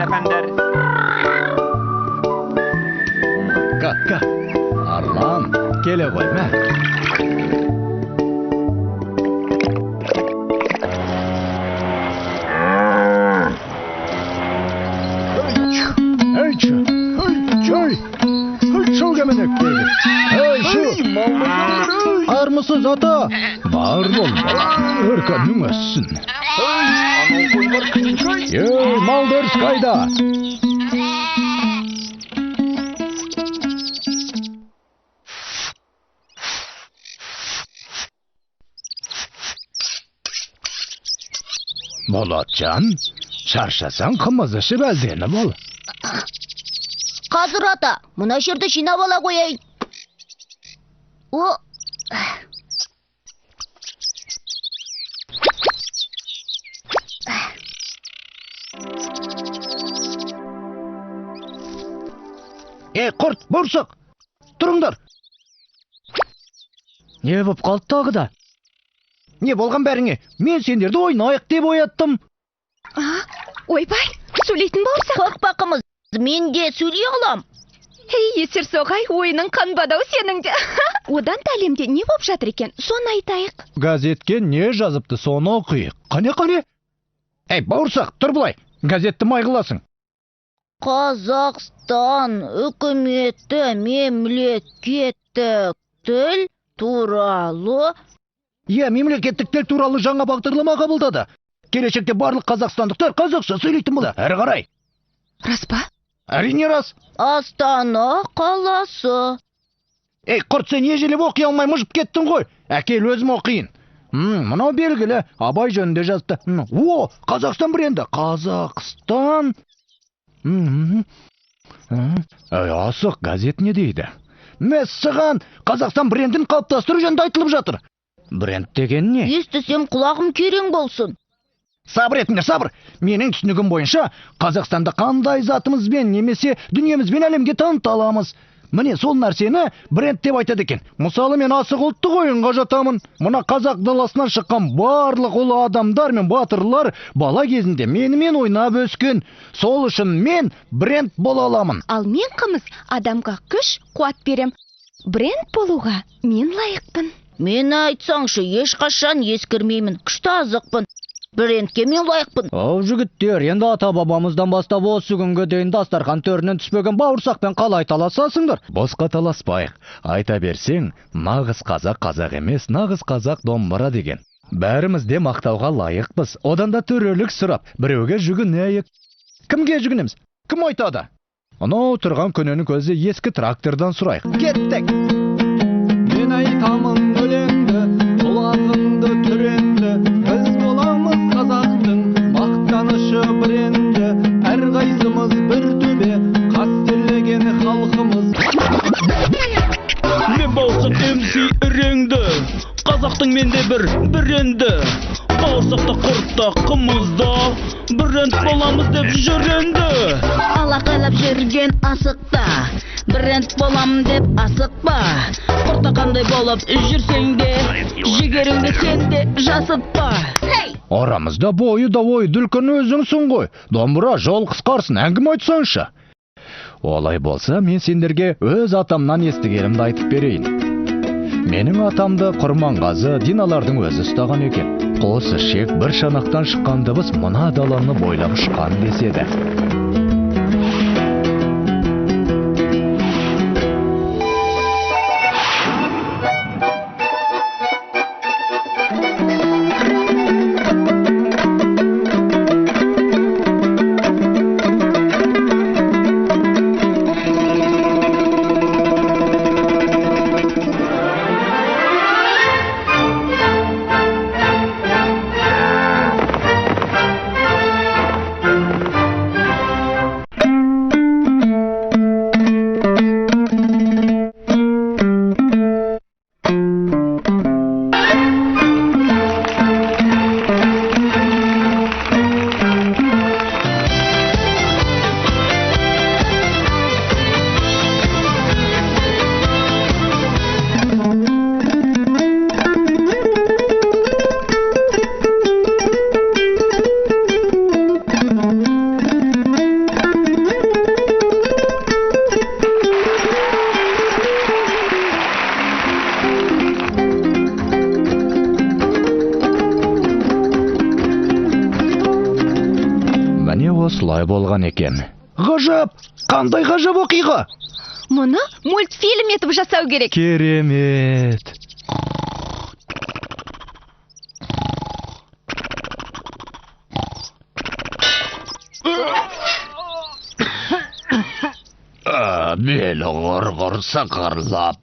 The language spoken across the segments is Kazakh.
efendiler. Kalk. Arlan, kele koyma. Hey, şu gemenek dedi. Hey, şu. Armısız ata. Var ol. Hırkanın össün. Ey, Malders kayda. Bolatcan, şarşasan kımızışı beldeni bol. Қазір ата, мына жерді жинап ала қояйын. О. Құрт, борсақ, тұрыңдар. Не боп қалды тағы да? Не болған бәріңе? Мен сендерді ойнайық деп ойаттым. Ойбай, сөйлейтін болсақ. Қорқпа қымыз, мен де сөйлей алам. Ей, есір соғай, ойының қанбадау сенің де. Одан да әлемде не боп жатыр екен, соны айтайық. Газетке не жазыпты, соны оқиық. Қане? Ей, бауырсақ, тұр бұлай. Газетті майғыласың. Қазақстан үкіметі мемлекеттік тіл туралы. Мемлекеттік тіл туралы жаңа бағдарлама қабылдады. Келешекте барлық қазақстандықтар қазақша сөйлейтін болады. Әрі қарай. Рас па? Әрине рас. Астана қаласы. Ей, құрт, сен ежелеп оқи алмай мұжып кеттің ғой. Әкел өзім оқиын. Мынау белгілі, Абай жөнінде жазды. О, Қазақстан бренді. Қазақстан. Асық, газет не дейді? Мәссіған, Қазақстан брендін қалыптастыру жөнінде айтылып жатыр. Бренд деген не? Естісем құлағым керең болсын. Сабыр етіңдер, сабыр. Менің түсінігім бойынша, Қазақстанда қандай затымызбен немесе дүниемізбен әлемге таныта аламыз. Міне сол нәрсені бренд деп айтады екен. Мысалы, мен асық ұлттық ойынға жатамын. Мына қазақ даласынан шыққан барлық ұлы адамдар мен батырлар бала кезінде менімен ойнап өскен. Сол үшін мен бренд бола аламын. Ал мен қымыз адамға күш, қуат берем. Бренд болуға мен лайықпын. Мені айтсаңшы, ешқашан ескірмеймін. Күшті азықпын. Брендке мен лайықпын. Ау жігіттер, енді ата-бабамыздан бастап осы күнге дейін дастархан төрінен түспеген бауырсақпен қалай таласасыңдар? Босқа таласпайық. Айта берсең, нағыз қазақ емес, нағыз қазақ домбыра деген. Бәріміз де мақтауға лайықпыз. Одан да төрелік сұрап, біреуге жүгінейік. Кімге жүгінеміз? Кім айтады? Анау тұрған күнінің көзі ескі трактордан сұрайық. Кеттік! Мен айтамын өлеңді, құлағыңды түренді, біз боламыз қазақтың мақтанышы бренді, әрқайсымыз бір төбе, қастерлеген халқымыз. Мен бауырсақ MC үреңді, қазақтың менде бір бренді, бауырсақта құртта қымызда, бренд боламыз деп жүренді. Алақайлап жүрген асықта, бренд болам деп асықпа. Құрта қандай болып жүрсең де, жігеріңді сен де жасытпа. Арамызда бойы да ой дүлкін өзіңсің ғой. Домбыра жол қысқарсын, әңгіме айтсаңшы. Олай болса, мен сендерге өз атамнан естігенімді айтып берейін. Менің атамды Құрманғазы диналардың өзі ұстаған екен. Қос ішек бір шанақтан шыққан дыбыс мына даланы бойлап ұшқан деседі. Міне осылай болған екен. Ғажап! Қандай ғажап оқиға! Мұны мультфильм етіп жасау керек. Керемет! Бел ғыр сықырлап.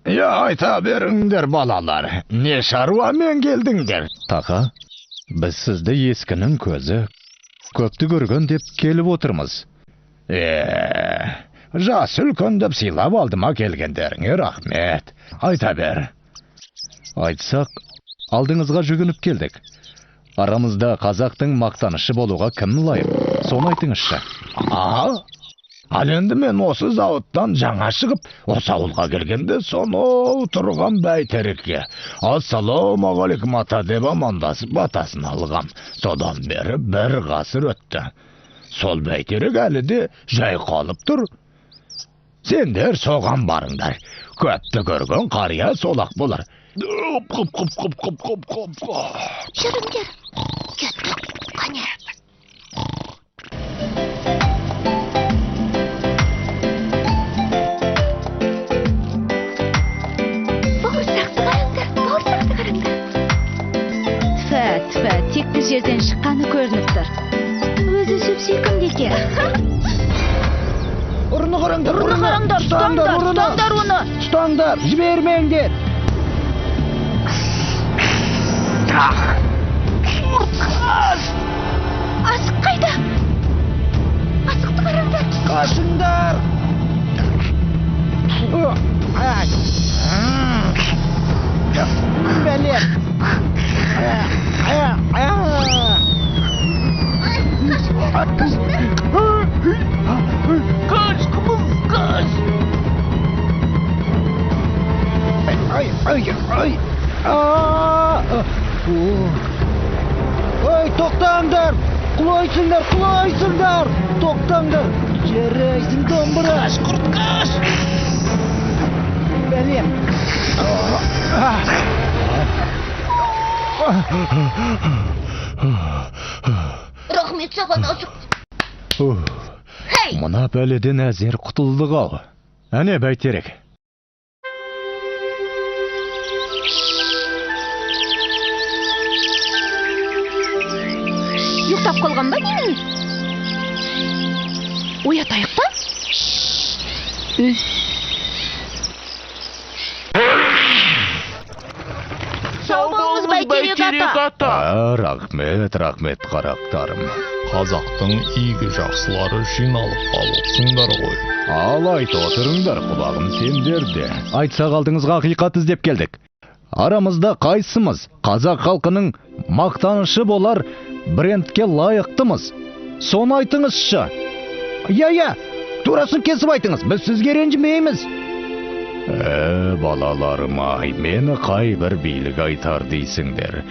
Айта беріңдер, балалар. Не шаруамен келдіңдер? Тақа, біз сізді ескінің көзі, көпті көрген деп келіп отырмыз. Жас үлкен деп сыйлап алдыма келгендеріңе рахмет. Айта бер. Айтсақ, алдыңызға жүгініп келдік. Арамызда қазақтың мақтанышы болуға кім лайық? Соны айтыңызшы. Ал енді мен осы зауыттан жаңа шығып, осы ауылға келгенде сонау тұрған бәйтерекке ассалаумағалейкум ата деп амандасып батасын алғам. Содан бері бір ғасыр өтті. Сол бәйтерек әлі де жай қалып тұр. Сендер соған барыңдар. Көпті көрген қария солақ болар. Жүріңдер. Кеттік, қане. Текті жерден шыққаны көрініп тұр. Өзі сөп-сүйкімді екен. Ұрыны қараңдар, Ұстаңдар оны. Ұстаңдар, жібермеңдер. Асық қайда? Асықты қараңдар. Қашыңдар. Бәлем. Ой, тоқтаңдар! Құлайсыңдар! Тоқтаңдар! Жерейсің домбыра! Қаш, құрт, қаш! Бәлем! Рахмет саған азық. Мұна бәледен әзер құтылдық ау. Әне бәйтерек. Ұйықтап қалған ба немене? Оятайық па? Сау болыңыз, бәйтерек ата. Рахмет, қарақтарым. Қазақтың игі жақсылары жиналып қалыпсыңдар ғой. Ал айт отырыңдар, құлағым сендерде. Айтсақ алдыңызға ақиқат іздеп келдік. Арамызда қайсымыз қазақ халқының мақтанышы болар брендке лайықтымыз? Соны айтыңызшы. Турасын кесіп айтыңыз, біз сізге ренжімейміз. Балаларым ай, мені қай бір билік айтар дейсіңдер.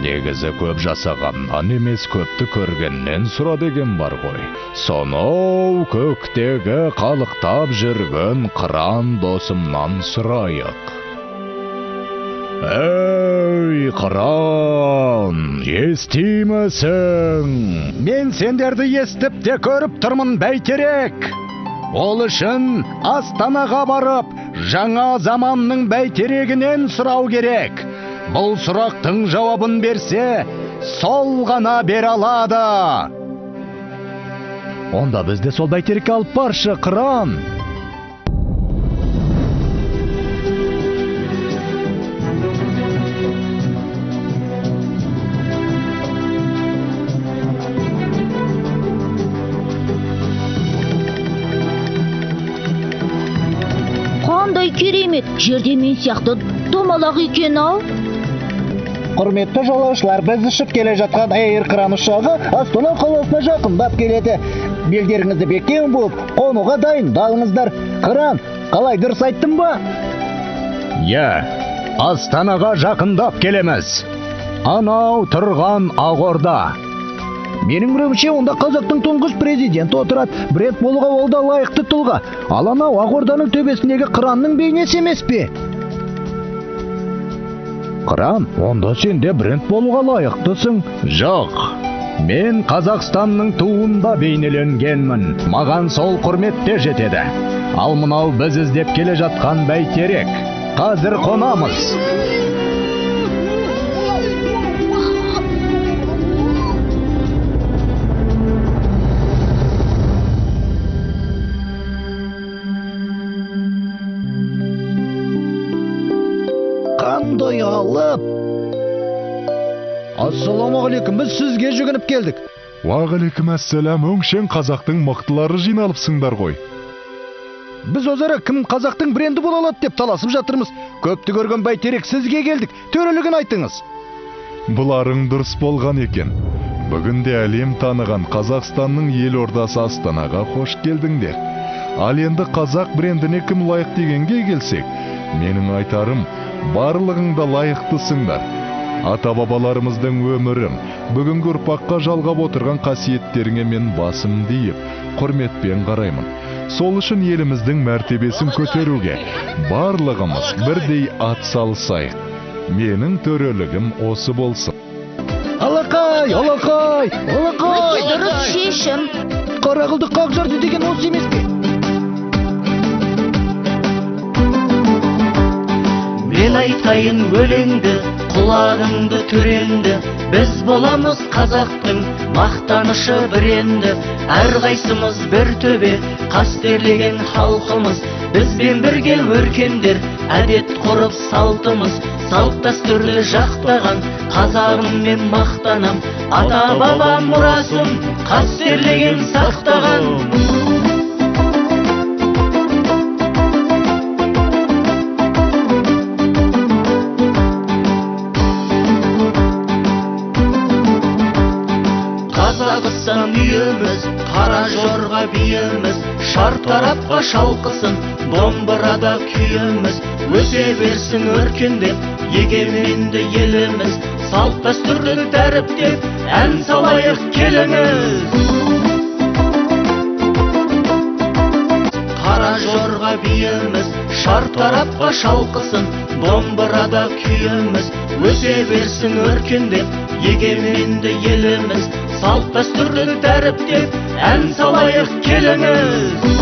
Негізі көп жасағаннан емес, көпті көргеннен сұра деген бар ғой. Сонау көктегі қалықтап жүрген қыран досымнан сұрайық. Ей, қыран, естимісің? Мен сендерді естіп те көріп тұрмын, бәйтерек. Ол үшін Астанаға барып, жаңа заманның бәйтерегінен сұрау керек. Бұл сұрақтың жауабын берсе, сол ғана бере алады. Онда бізде сол бәйтерекке алып баршы, қыран. Қандай керемет, жерде мен сияқты домалақ екен ау. Құрметті жолаушылар, біз ұшып келе жатқан Эйр кран ұшағы Астана қаласына жақындап келеді. Белдеріңізді бекем болып, қонуға дайындалыңыздар. Кран, қалай дұрыс айттым ба? Астанаға жақындап келеміз. Анау тұрған Ақорда. Менің білуімше, онда қазақтың тұңғыш президент отырады. Бренд болуға ол да лайықты тұлға. Ал анау Ақорданың төбесіндегі қыранның бейнесі емес пе? Қыран, онда сен де бренд болуға лайықтысың. Жоқ, Мен Қазақстанның туында бейнеленгенмін. Маған сол құрметте жетеді. Ал мынау біз іздеп келе жатқан бәйтерек. Қазір қонамыз. Қандай алып? Ассаламағалейкум, біз сізге жүгініп келдік. Уағалейкум ассалам, өңшен қазақтың мықтылары жиналыпсыңдар ғой. Біз өзара кім қазақтың бренді бола алады деп таласып жатырмыз. Көпті көрген бәйтерек, сізге келдік. Төрелігін айтыңыз. Бұларың дұрыс болған екен. Бүгінде әлем таныған Қазақстанның елордасы Астанаға қош келдіңдер. Ал енді қазақ брендіне кім лайық дегенге келсек, менің айтарым, барлығыңда лайықтысыңдар. Ата-бабаларымыздың өмірін, бүгінгі ұрпаққа жалғап отырған қасиеттеріңе мен басым дейіп, құрметпен қараймын. Сол үшін еліміздің мәртебесін көтеруге барлығымыз бірдей атсалысайық. Менің төрелігім осы болсын. Алақай, алақай, алақай! Дұрыс шешім. Қарақылды қақ жарды деген осы емес пе? Мен айтайын өлеңді, құлағыңды түренді, біз боламыз қазақтың мақтанышы бренді. Әрқайсымыз бір төбе, қастерлеген халқымыз, бізбен бірге өркендер, әдет құрып салтымыз. Салт дәстүрді жақтаған қазағыммен мақтанам, ата-баба мұрасын қастерлеген сақтаған. Қазақстан үйіміз, қара жорға биіміз, шартарапқа шалқысын, домбырада күйіміз, өсе берсін өркендеп, егеменді еліміз, салт дәстүрді дәріптеп, ән салайық келіңіз. Қара жорға биіміз, шартарапқа шалқысын, домбырада күйіміз, өсе берсін өркендеп, егеменді еліміз, салт дәстүрді дәріптеп, ән салайық келіңіз.